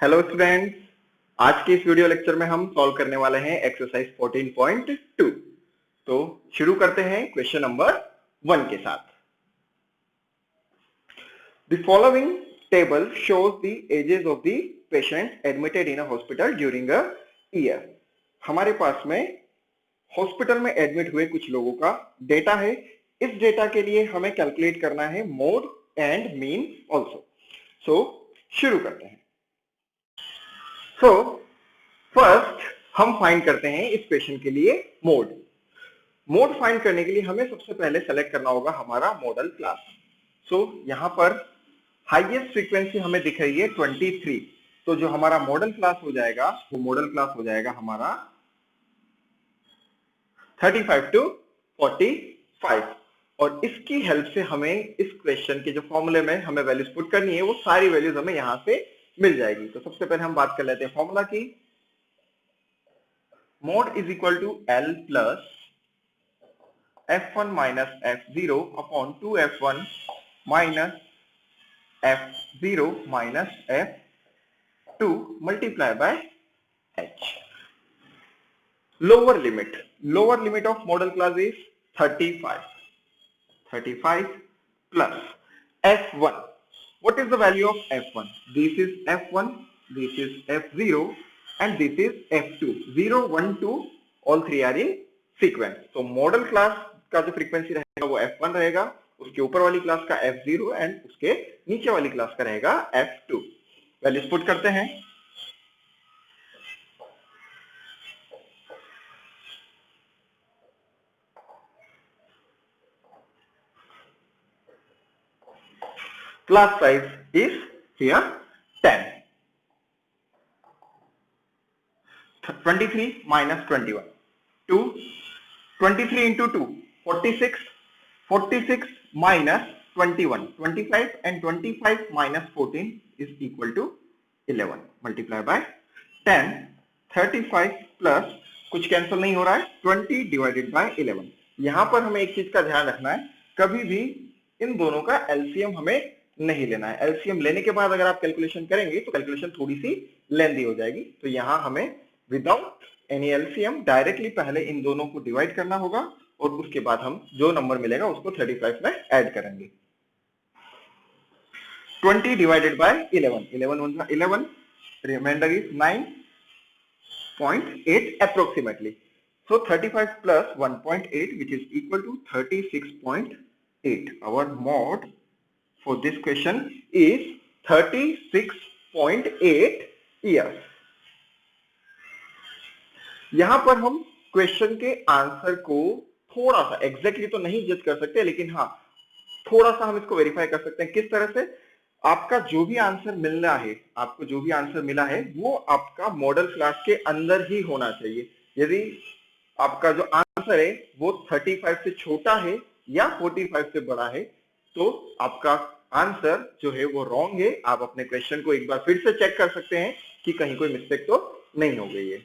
Hello students, आज के इस वीडियो लेक्चर में हम सॉल्व करने वाले हैं एक्सरसाइज 14.2। तो शुरू करते हैं क्वेश्चन नंबर 1 के साथ। The following table shows the ages of the patient admitted in a hospital during a year. हमारे पास में हॉस्पिटल में एडमिट हुए कुछ लोगों का डेटा है। इस डेटा के लिए हमें कैलकुलेट करना है मोड एंड मीन ऑल्सो। सो शुरू करते हैं। सो फर्स्ट हम फाइंड करते हैं इस क्वेश्चन के लिए मोड। मोड फाइंड करने के लिए हमें सबसे पहले सेलेक्ट करना होगा हमारा मॉडल क्लास। सो यहां पर हाईएस्ट फ्रीक्वेंसी हमें दिख रही है 23। तो जो हमारा मॉडल क्लास हो जाएगा वो मॉडल क्लास हो जाएगा हमारा 35 to 45। और इसकी हेल्प से हमें इस क्वेश्चन के जो फॉर्मूले में हमें वैल्यूज पुट करनी है वो सारी वैल्यूज हमें यहां से मिल जाएगी। तो सबसे पहले हम बात कर लेते हैं फॉर्मूला की। Mode is equal to L plus f1 minus f0 upon 2f1 minus f0 minus f2 multiply by h। Lower limit of modal class is 35 plus f1. What is the value of f1? This is f1, this is f0 and this is f2. 0, 1, 2 all three are in sequence. So model class का जो frequency रहेगा वो f1 रहेगा, उसके ऊपर वाली class का f0 and उसके नीचे वाली क्लास का रहेगा f2। वैल्यूज पुट करते हैं। Class size is here 10. 23 minus 21. 2. 23 into 2. 46. 46 minus 21. 25 and 25 minus 14 is equal to 11. Multiply by 10. 35 plus कुछ कैंसिल नहीं हो रहा है 20 डिवाइडेड बाय 11। यहां पर हमें एक चीज का ध्यान रखना है, कभी भी इन दोनों का एलसीएम हमें नहीं लेना है। एलसीएम लेने के बाद अगर आप कैलकुलेशन करेंगे तो कैलकुलेशन थोड़ी सी लेंदी हो जाएगी। तो यहां हमें विदाउट एनी एलसीएम डायरेक्टली पहले इन दोनों को डिवाइड करना होगा और उसके बाद हम जो नंबर मिलेगा उसको 35 में ऐड करेंगे। 20 divided by 11 remainder is 9.8 approximately. So 35 plus 1.8 which is equal to 36.8. Our mod for this question is 36.8 years. यहां पर हम क्वेश्चन के आंसर को थोड़ा सा एग्जैक्टली तो नहीं जज कर सकते, लेकिन हाँ थोड़ा सा हम इसको वेरीफाई कर सकते हैं। किस तरह से? आपका जो भी आंसर मिलना है, आपको जो भी आंसर मिला है वो आपका मॉडल क्लास के अंदर ही होना चाहिए। यदि आपका जो आंसर है वो 35 से छोटा है या 45 से बड़ा है तो आपका आंसर जो है वो रॉन्ग है। आप अपने क्वेश्चन को एक बार फिर से चेक कर सकते हैं कि कहीं कोई मिस्टेक तो नहीं हो गई है।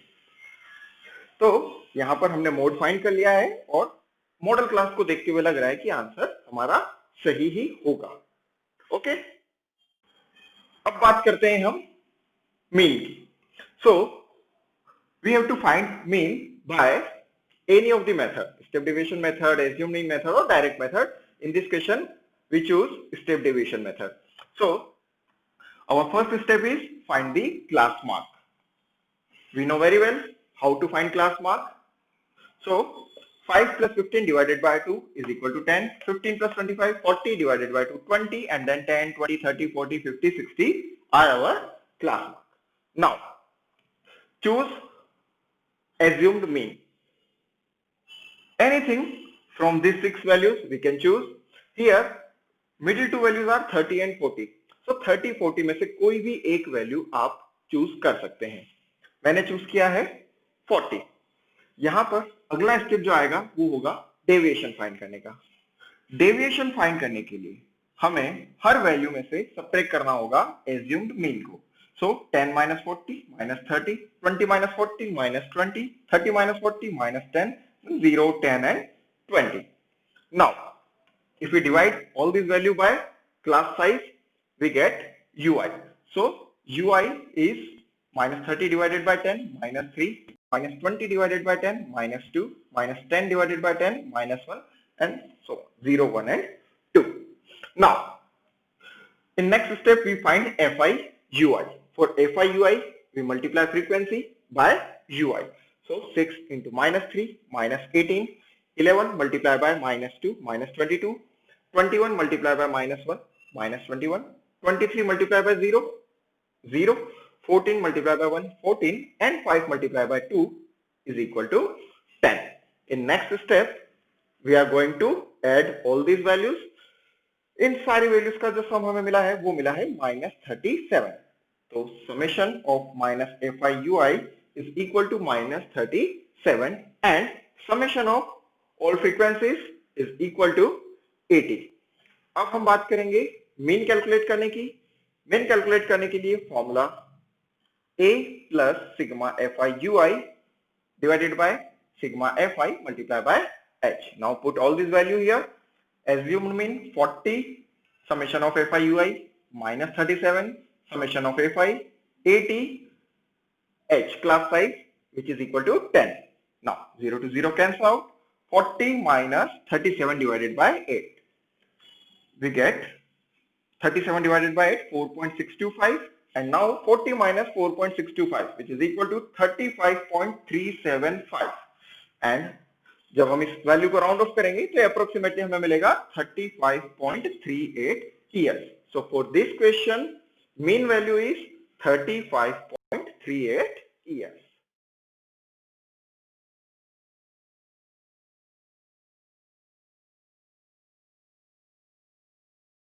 तो यहां पर हमने मोड फाइंड कर लिया है और मॉडल क्लास को देखते हुए लग रहा है कि आंसर हमारा सही ही होगा। ओके, अब बात करते हैं हम मीन की। So we have to find mean by any of the method, step deviation method, assumed mean method और direct method. In this question we choose step deviation method. So our first step is find the class mark. We know very well how to find class mark. So 5 plus 15 divided by 2 is equal to 10. 15 plus 25, 40 divided by 2, 20, and then 10, 20, 30, 40, 50, 60 are our class mark. Now choose assumed mean. Anything from these 6 values we can choose. Here middle two values are 30 and 40। So 30 40 में से कोई भी एक value आप choose कर सकते हैं। मैंने चूज किया है 40। यहां पर अगला स्टेप जो आएगा वो होगा डेविएशन फाइंड करने का। डेविएशन फाइंड करने के लिए हमें हर वैल्यू में से सबट्रैक्ट करना होगा एज्यूम्ड मीन को। सो 10 minus 40 minus 30, 20 minus 40 minus 20, 30 minus 40 minus 10, 0, 10 and 20. Now if we divide all these value by class size we get ui. So ui is minus 30 divided by 10 minus 3, minus 20 divided by 10 minus 2, minus 10 divided by 10 minus 1, and so on, 0, 1 and 2. Now in next step we find fi ui. For fi ui we multiply frequency by ui. So 6 into minus 3 minus 18, 11 multiplied by minus 2 minus 22, 21 multiplied by minus 1 minus 21, 23 multiplied by 0 0, 14 multiplied by 1 14, and 5 multiplied by 2 is equal to 10. In next step we are going to add all these values. इन सारी values का जो सम हमें मिला है वो मिला है -37. तो summation of -fi is equal to -37 and summation of all frequencies is equal to 80. अब हम बात करेंगे मीन कैलकुलेट करने की. मीन कैलकुलेट करने के लिए formula a plus sigma fi ui divided by sigma fi multiplied by h. Now put all these value here. Assumed mean 40 summation of fi ui minus 37 summation of fi 80 h class size which is equal to 10. Now 0 to 0 cancel out. 40 minus 37 divided by 8. We get 37 divided by 8 4.625, and now 40 minus 4.625 which is equal to 35.375, and जब हम इस value को round of करेंगे तो approximately हमें मिलेगा 35.38 years. So for this question mean value is 35.38 years.